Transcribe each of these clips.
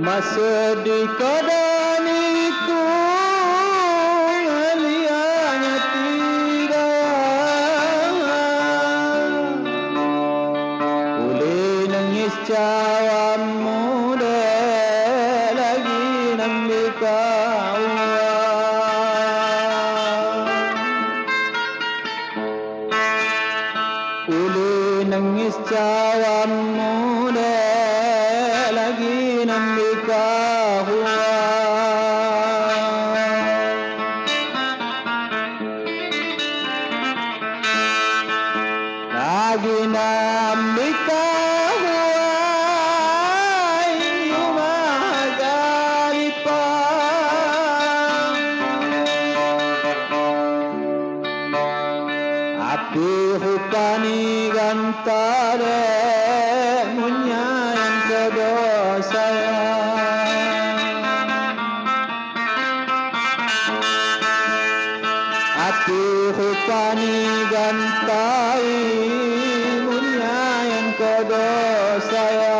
Masa di kadaniku lianya tidak boleh nangis cawan muda lagi nambi kau boleh nangis cawan muda lagi nambi kahua lagi nambi kahua yumagaripa api hukani gantare munyayan kedosaya api hukani gantai munyayan kedosaya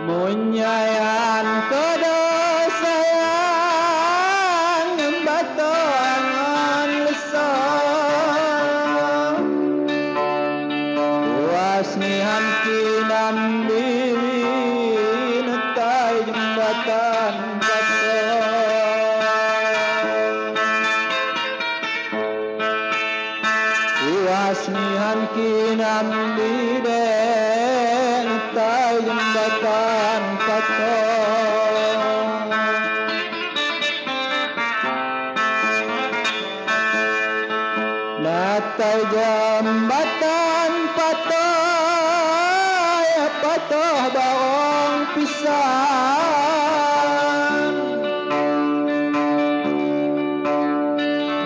munyayan kedosayang ngembatangan lesang wasnihan kinambi netai jembatan kata wasnihan kinambi netai jembatan kata natai jembatan patah ya patah barang pisan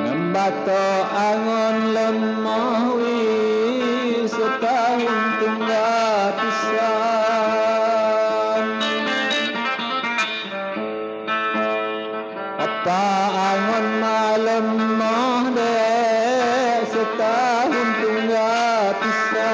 ngembato angon lemah wi setahun tunggal pisan apa angon malam mah dek setahun tunggal pisan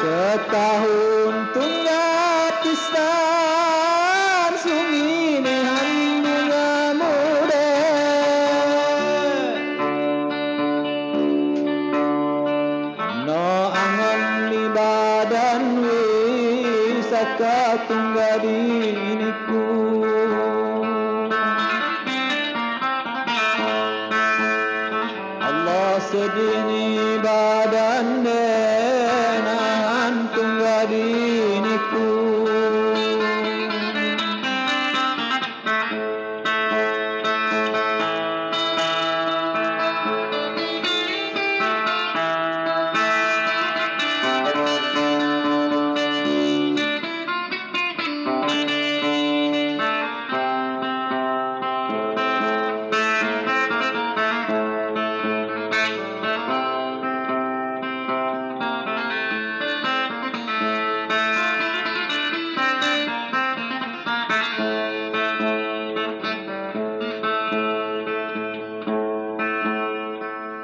setahun tunggal pisan suminihan bunga muda no angon di badan wisaka tunggal diniku Allah sedini badan denahan tunggal diniku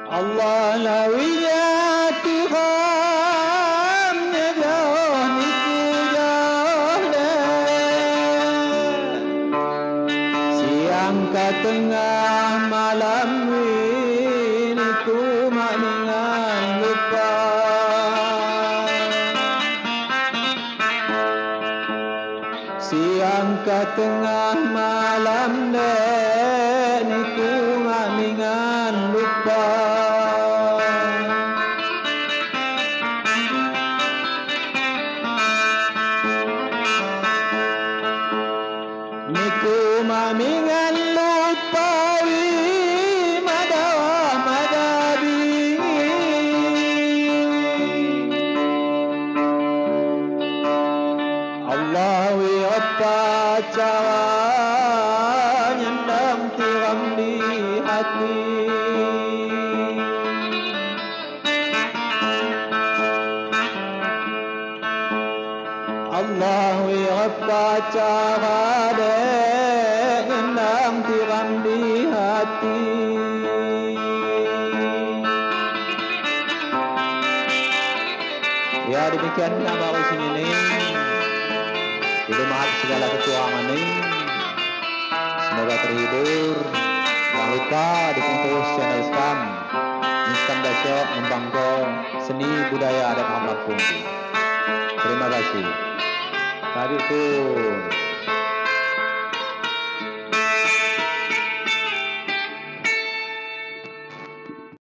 Allah lawiya Tuhan jauh niku jauh siang ke tengah malam niku maningan lupa siang ke tengah malam niku maningan lupa apa cara nyandang tiram di hati. Allah apa cara nyandang tiram di hati. Ya demikian nama usin ini. Tidak maaf segala kekurangan ini. Semoga terhibur. Jangan lupa dukung terus channel Skam Dasyok membangkang seni budaya adat Ahmad Pungki. Terima kasih. Tarik pun.